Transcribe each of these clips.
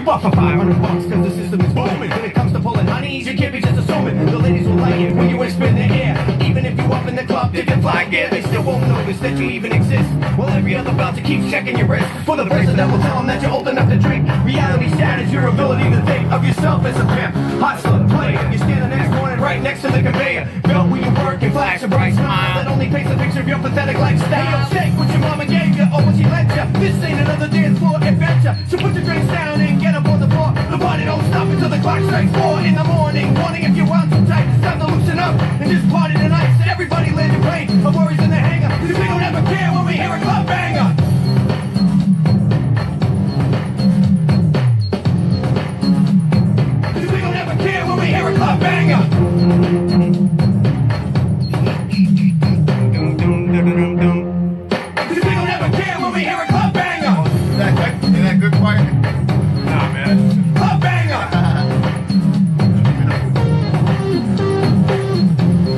Fuck for 500 bucks, cause the system is booming. When it comes to pulling honeys, you can't be just assuming. The ladies will like it when you whisper in their ear. Even if you up in the club, dipping fly gear, they still won't notice that you even exist. While every other bouncer keeps checking your wrist for the person that will tell them that you're old enough to drink. Reality shatters your ability to think of yourself as a pimp, hustler, player. You stand the next morning right next to the conveyor belt where you work and flash a bright smile that only paints a picture of your pathetic lifestyle. Shake what your mama gave you or what she lent you. This ain't another dance floor adventure. So put your drinks down and get up on the floor. The party don't stop until the clock strikes 4 in the morning. Warning if you're wound too tight, it's time to loosen up and just party tonight. So everybody land your plane, no worries in the hangar. Cause we don't ever care when we hear a club banger. Cause we don't ever care when we hear a club banger. Cause we don't ever care when we hear a club banger. Is that good quiet? Nah, man. Club banger.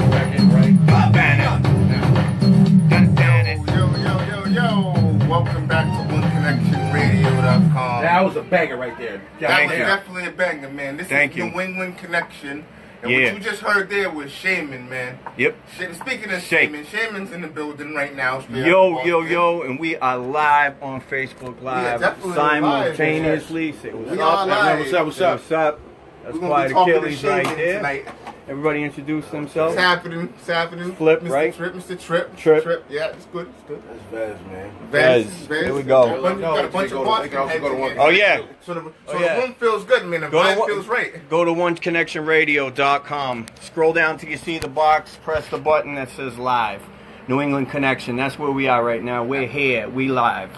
Back in, right? Club banger. Yo. Welcome back to OneConnectionRadio.com. That was a banger right there. That was definitely a banger, man. This is New England Connection. And what you just heard there was Shayminn, man. Yep. Speaking of Shayminn, Shayminn's in the building right now. Yo, and we are live on Facebook Live simultaneously. Say what's up, man. What's up? That's quite Achilles right there. Tonight. Everybody introduce themselves. It's happening. Flip, Mr. right? Mr. Trip. Yeah, it's good. That's Vez, man. Vez. Here we go. Got a bunch of Boston heads in here. Oh, yeah. So the room feels good, man. The vibe feels right. Go to OneConnectionRadio.com. Scroll down till you see the box. Press the button that says Live. New England Connection. That's where we are right now. We're here. We live.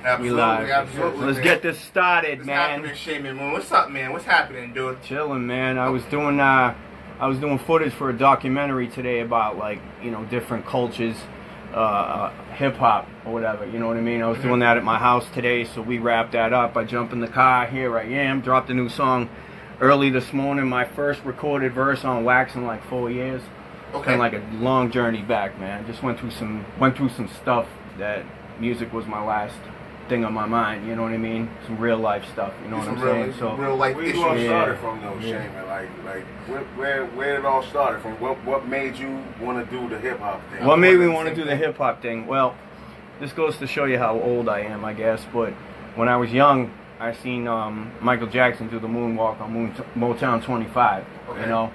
Absolutely. Let's get this started, man. What's happening, Shayminn? What's up, man? What's happening, dude? Chilling, man. I was doing footage for a documentary today about, like, you know, different cultures, hip hop or whatever. You know what I mean? I was doing that at my house today, so we wrapped that up. I jump in the car. Here I am. Dropped a new song early this morning. My first recorded verse on wax in like 4 years. It's been like a long journey back, man. Just went through some stuff that music was my last thing on my mind, you know what I mean? Some real life stuff, you know what I'm saying? So real life where you all started from though, Shayminn? Like where it all started from? What made you want to do the hip hop thing? What made me want to do the hip hop thing? Well, this goes to show you how old I am, I guess. But when I was young, I seen Michael Jackson do the moonwalk on Motown 25, you know,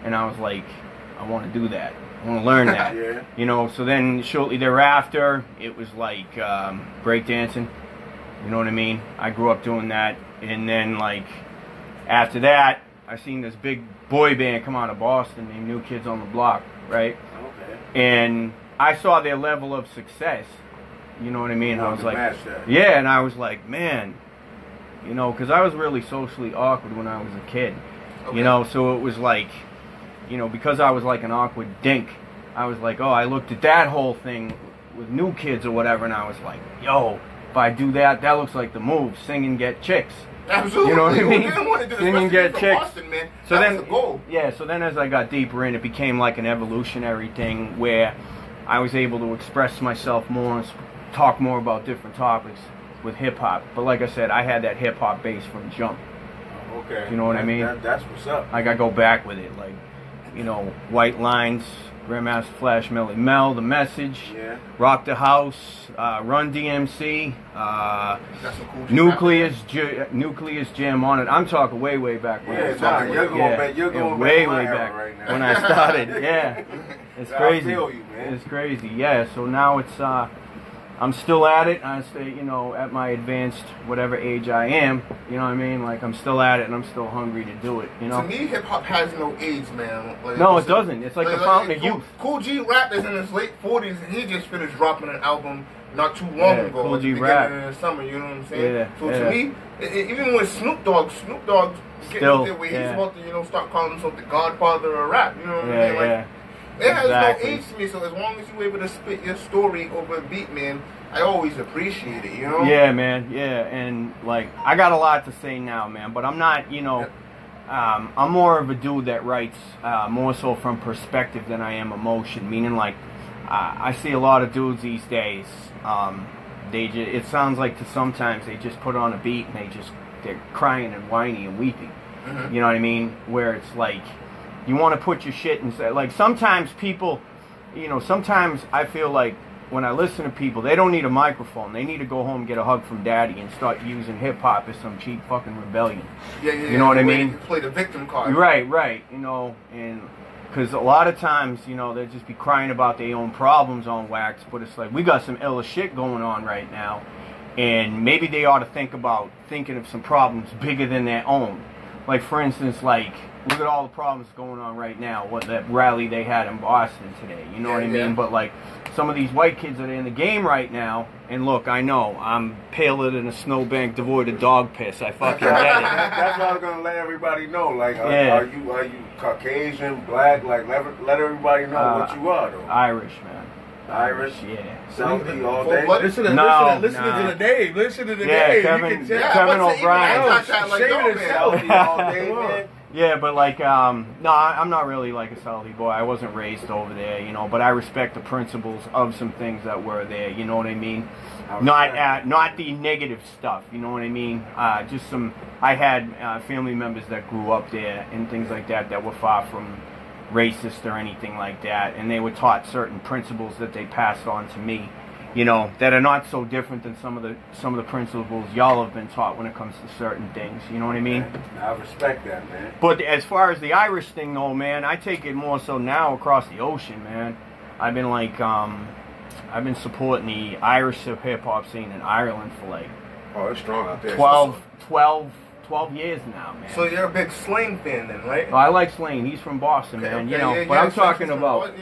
and I was like, I want to do that. I want to learn that, you know. So then shortly thereafter, it was like breakdancing. You know what I mean? I grew up doing that, and then like after that, I seen this big boy band come out of Boston named New Kids on the Block, right? Okay. And I saw their level of success. You know what I mean? I was like, yeah, and I was like, man, you know, because I was really socially awkward when I was a kid. You know, so it was like, you know, because I was like an awkward dink, I was like, oh, I looked at that whole thing with New Kids or whatever, and I was like, yo, if I do that, that looks like the move. Sing and get chicks. Absolutely. You know what I mean? Didn't want to do this, Sing and get chicks. Boston, man. So that then, was the goal. Yeah, so then as I got deeper in, it became like an evolutionary thing where I was able to express myself more and talk more about different topics with hip-hop. But like I said, I had that hip-hop base from jump. Okay. You know what I mean? That's what's up. I got to go back with it. Like, you know, White Lines, Grandmaster Flash, Melly Mel, The Message, Rock the House, Run DMC, Nucleus Jam on It. I'm talking way back when I started. You're going way back right now. When I started. It's crazy. I feel you, man. It's crazy. Yeah. So now it's I'm still at it. I stay, you know, at my advanced whatever age I am. You know what I mean? Like, I'm still at it, and I'm still hungry to do it. You know. To me, hip hop has no age, man. Like, no, it doesn't. It's like a fountain of youth. Cool G Rap is in his late 40s, and he just finished dropping an album not too long ago. Cool G Rap. In the summer, you know what I'm saying? Yeah. So to me, even with Snoop Dogg getting to the way he's about to, you know, start calling himself the Godfather of rap. You know what I mean? Like, it has no age to me. So as long as you're able to spit your story over a beat, man, I always appreciate it, you know? Yeah, man, yeah, and, like, I got a lot to say now, man, but I'm not, you know, I'm more of a dude that writes more so from perspective than I am emotion, meaning, like, I see a lot of dudes these days, it sounds like sometimes they just put on a beat and they just they're crying and whining and weeping. You know what I mean? Where it's like, you want to put your shit in, like sometimes people, you know, sometimes I feel like when I listen to people, they don't need a microphone. They need to go home and get a hug from daddy and start using hip-hop as some cheap fucking rebellion. You know what I mean? Play the victim card. Right, you know, and because a lot of times, you know, they'll just be crying about their own problems on wax, but it's like, we got some illa shit going on right now, and maybe they ought to thinking of some problems bigger than their own. Like, for instance, like, look at all the problems going on right now. What that rally they had in Boston today. You know what I mean? But like some of these white kids that are in the game right now. And look, I know I'm paler than a snowbank devoid of dog piss. I fucking get it. That's what I was gonna let everybody know. Like, are you Caucasian, black? Like, let everybody know what you are, though. Irish, man. Irish, Southie all day. Listen to the name. Listen to the name. Kevin O'Brien. Yeah, but like, no, I'm not really like a Southie boy. I wasn't raised over there, you know. But I respect the principles of some things that were there. You know what I mean? Not the negative stuff. You know what I mean? Just some. I had family members that grew up there and things like that that were far from racist or anything like that, and they were taught certain principles that they passed on to me, you know, that are not so different than some of the principles y'all have been taught when it comes to certain things. You know what I mean? I respect that, man. But as far as the Irish thing, though, man, I take it more so now across the ocean, man. I've been like, I've been supporting the Irish hip hop scene in Ireland for like, oh, it's strong out there. 12 years now, man. So you're a big Slain fan then, right? Oh, I like Slain. He's from Boston, man. You know, but I'm talking about.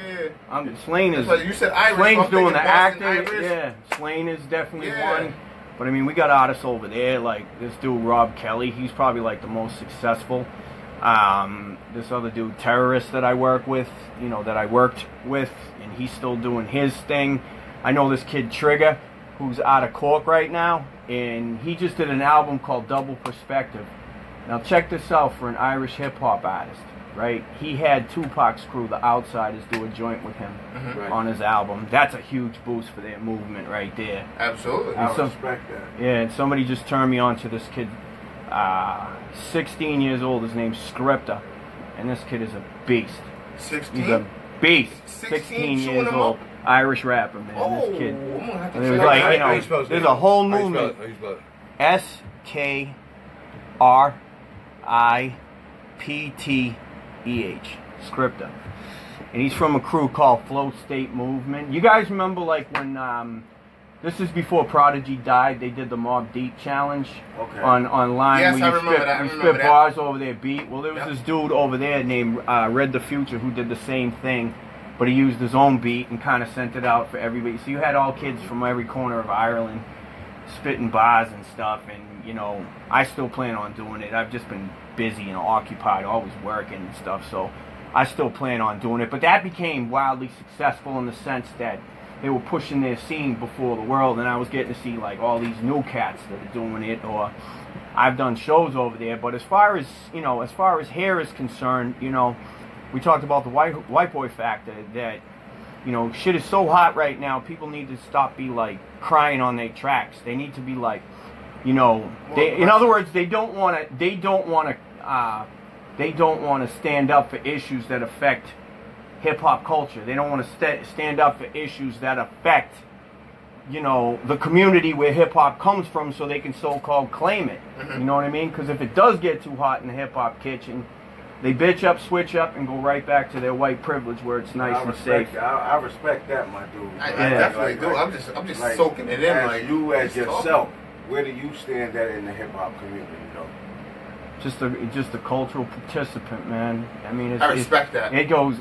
Slain is. You said Irish. Slain's doing the acting. Irish. Yeah, Slain is definitely one. But I mean, we got artists over there like this dude Rob Kelly. He's probably like the most successful. This other dude, Terrorist, that I work with. You know, that I worked with, and he's still doing his thing. I know this kid Trigger, who's out of Cork right now. And he just did an album called Double Perspective. Now check this out for an Irish hip-hop artist, right? He had Tupac's crew, the Outsiders, do a joint with him on his album. That's a huge boost for their movement right there. Absolutely. I respect that. Yeah, and somebody just turned me on to this kid, 16 years old. His name's Scripta. And this kid is a beast. 16? He's a beast. 16 years old. Irish rapper, man. This kid. And it was like, you know, there's a whole movement. Skripteh. Scripta. And he's from a crew called Flow State Movement. You guys remember like when this is before Prodigy died, they did the Mobb Deep challenge online. Yes, I remember that. You spit bars over their beat. Well, there was this dude over there named Red the Future who did the same thing. But he used his own beat and kind of sent it out for everybody. So you had all kids from every corner of Ireland spitting bars and stuff. And, you know, I still plan on doing it. I've just been busy and occupied, always working and stuff. So I still plan on doing it. But that became wildly successful in the sense that they were pushing their scene before the world. And I was getting to see, like, all these new cats that are doing it. Or I've done shows over there. But as far as, you know, as far as hair is concerned, you know, we talked about the white boy factor, that, you know, shit is so hot right now, people need to stop be like crying on their tracks. They need to be like, you know, in other words, they don't want to stand up for issues that affect hip hop culture. They don't want to stand up for issues that affect, you know, the community where hip hop comes from, so they can so-called claim it. You know what I mean? Because if it does get too hot in the hip hop kitchen, they bitch up, switch up, and go right back to their white privilege where it's nice and safe. I respect that, my dude. I definitely do. I'm just like, soaking it in. As you, as yourself, where do you stand at in the hip hop community, though? Just a cultural participant, man. I mean, I respect that. It goes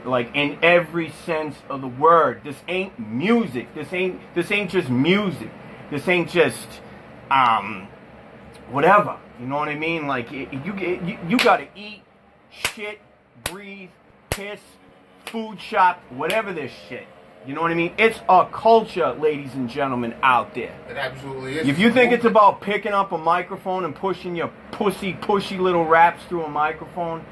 like in every sense of the word. This ain't music. This ain't just music. This ain't just whatever. You know what I mean? Like you gotta eat, shit, breathe, piss, food shop, whatever this shit. You know what I mean? It's a culture, ladies and gentlemen, out there. It absolutely is. If you think it's about picking up a microphone and pushing your pushy little raps through a microphone,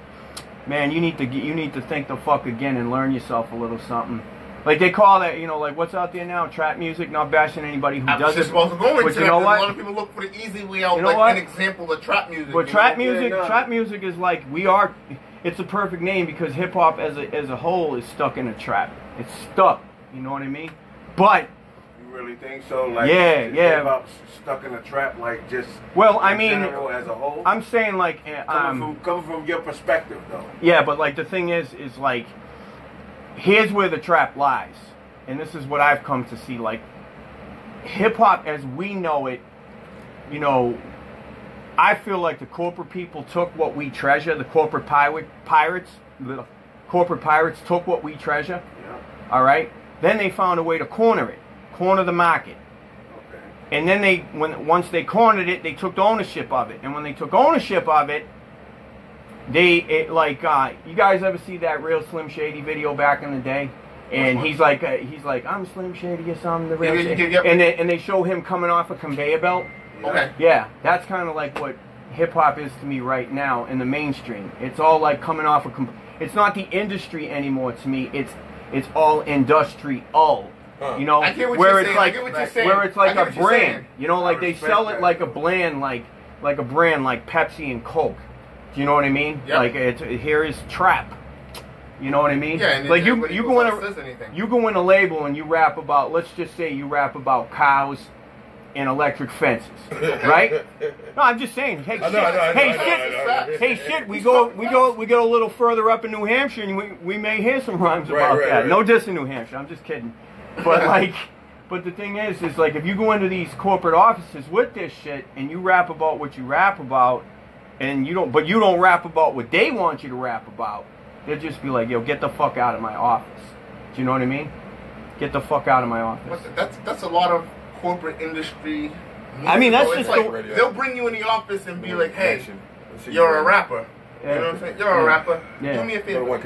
man, you need to think the fuck again and learn yourself a little something. Like they call that, you know, like what's out there now, trap music. Not bashing anybody who does it. But you know what? A lot of people look for the easy way out. You know like what? an example of trap music. But trap music is like it's a perfect name because hip hop as a whole is stuck in a trap. It's stuck. You know what I mean? But you really think so? Like yeah. About stuck in a trap, like just. Well, I mean, as a whole. I'm saying like coming from your perspective, though. Yeah, but like the thing is like here's where the trap lies, and this is what I've come to see. Like hip hop as we know it, you know. I feel like the corporate people took what we treasure. The corporate pirates took what we treasure. Yeah. All right. Then they found a way to corner the market. Okay. And then once they cornered it, they took ownership of it. And when they took ownership of it, you guys ever see that real Slim Shady video back in the day? And he's like, I'm Slim Shady or something. The real yeah. And they show him coming off a conveyor belt. Okay. Yeah, that's kind of like what hip hop is to me right now in the mainstream. It's all like coming off it's not the industry anymore to me. It's all industrial. You know, where it's like a brand. You know, like they sell it like a brand, like a brand like Pepsi and Coke. Do you know what I mean? Yep. Like here is trap. You know what I mean? Yeah. And like you go in a label and you rap about. Let's just say you rap about cows and electric fences, right? No, I'm just saying. Hey, shit. We go a little further up in New Hampshire, and we may hear some rhymes about that. Right. No diss in New Hampshire. I'm just kidding. But but the thing is like if you go into these corporate offices with this shit and you rap about what you rap about, and you don't rap about what they want you to rap about, they'll just be like, yo, get the fuck out of my office. Do you know what I mean? Get the fuck out of my office. That's a lot of corporate industry. I mean, that's just like they'll bring you in the office and be like, "Hey, you're a rapper." You know what I'm saying? You're a rapper. Do me a favor. Rap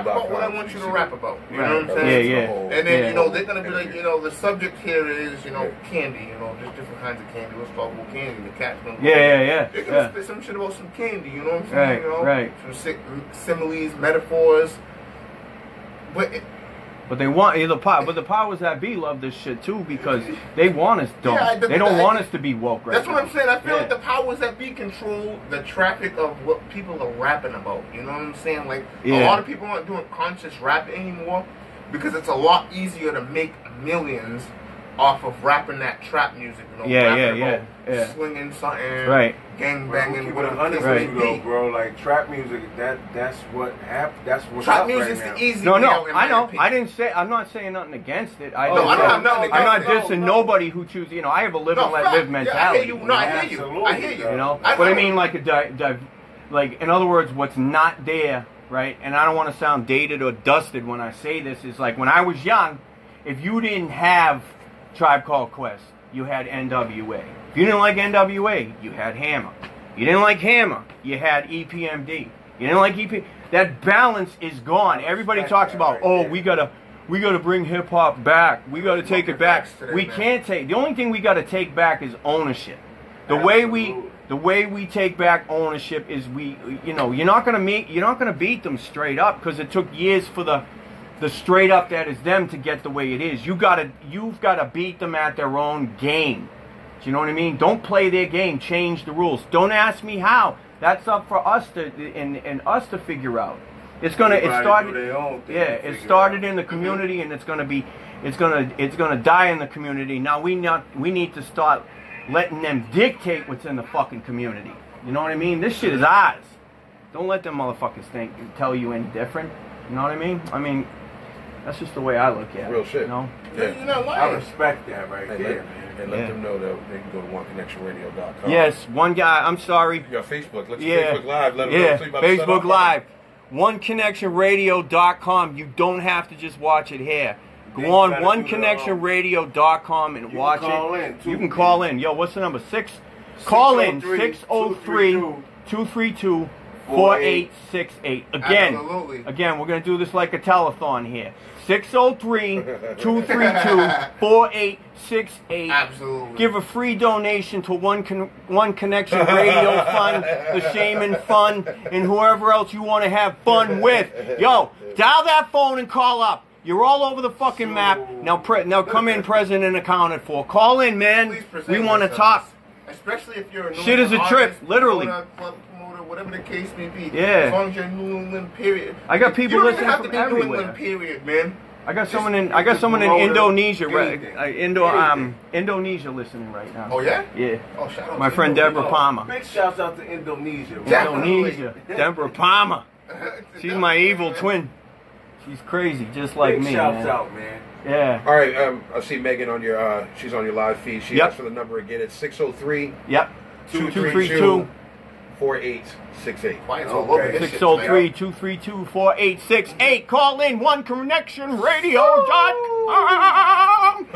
about what I want you to rap about. You know what I'm saying? Yeah. And then they're gonna be like, the subject here is candy. There's different kinds of candy. Let's talk about candy. The cat's gonna They're gonna spit some shit about some candy. You know what I'm saying? Right. Some similes, metaphors, But they want but the powers that be love this shit too because they want us dumb. Yeah, they don't want us to be woke right That's what I'm saying. I feel like the powers that be control the traffic of what people are rapping about. You know what I'm saying? Like a lot of people aren't doing conscious rap anymore because it's a lot easier to make millions off of rapping that trap music. Swinging something, right? Gang banging. Though, bro. Like trap music, that's what happened. That's what trap music's the easy. No, I know. I'm not saying nothing against it. I don't have nothing against it. I'm not dissing nobody who chooses. I have a live and let live mentality. I hear you. I hear you. But I mean, like like in other words, what's not there, right? And I don't want to sound dated or dusted when I say this. Is like when I was young, if you didn't have Tribe Called Quest, you had NWA. If you didn't like NWA, you had Hammer. You didn't like Hammer, you had EPMD. You didn't like EP. That balance is gone. Everybody talks about, we gotta bring hip hop back. We gotta take it back. We can't take. The only thing we gotta take back is ownership. The way we take back ownership is you're not gonna beat them straight up because it took years for the straight up that is them to get the way it is. You've got to beat them at their own game. Do you know what I mean? Don't play their game. Change the rules. Don't ask me how. That's up for us to figure out. It started in the community and it's gonna die in the community. Now we need to start letting them dictate what's in the fucking community. You know what I mean? This shit is ours. Don't let them motherfuckers tell you any different. You know what I mean? I mean, that's just the way I look at it. Real shit. You know? Yeah. I respect that right there, man. And let them know that they can go to oneconnectionradio.com. Yes, one guy, I'm sorry. You got Facebook. Let's Facebook Live. Let them know. Facebook Live. oneconnectionradio.com. You don't have to just watch it here. Go on oneconnectionradio.com and watch it. You can call in. Yo, what's the number? Call in 603-232-4868. Again, we're going to do this like a telethon here. 603-232-4868. Absolutely. Give a free donation to One Connection Radio Fund, the Shayminn Fund, and whoever else you want to have fun with. Yo, dial that phone and call up. You're all over the fucking map. Now come in present and accounted for. Call in, man. We want to talk. Especially if you're a New Shit is a trip, literally. Club promoter, whatever the case may be. Yeah. As long as you're New England, period. I got people listening from You don't have to be New everywhere. England, period, man. I got someone in Indonesia, Indonesia listening right now. Oh yeah? Yeah. Oh, shout out My to friend Deborah Palmer. Big shouts out to Indonesia. Indonesia. Deborah Palmer. She's my evil twin. She's crazy, just like me. Shouts man. out, man. Yeah. All right, I see Megan on your, she's on your live feed. She asked for the number again. It's 603. Yep. 232 4868. 603-232-4868. Call in OneConnectionRadio.com.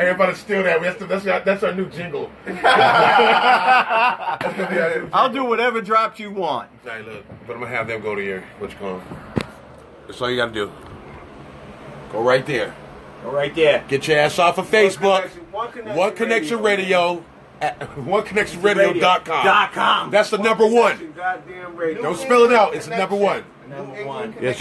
Everybody steal that. That's our new jingle. I'll do whatever drops you want. All right, look, but I'm gonna have them go to your what you call them. That's all you gotta do. Go right there. Go right there. Get your ass off of Facebook. One Connection Radio. At OneConnectionRadio.com. That's the number one. Don't spell it out. It's the number one. Number one. Yes.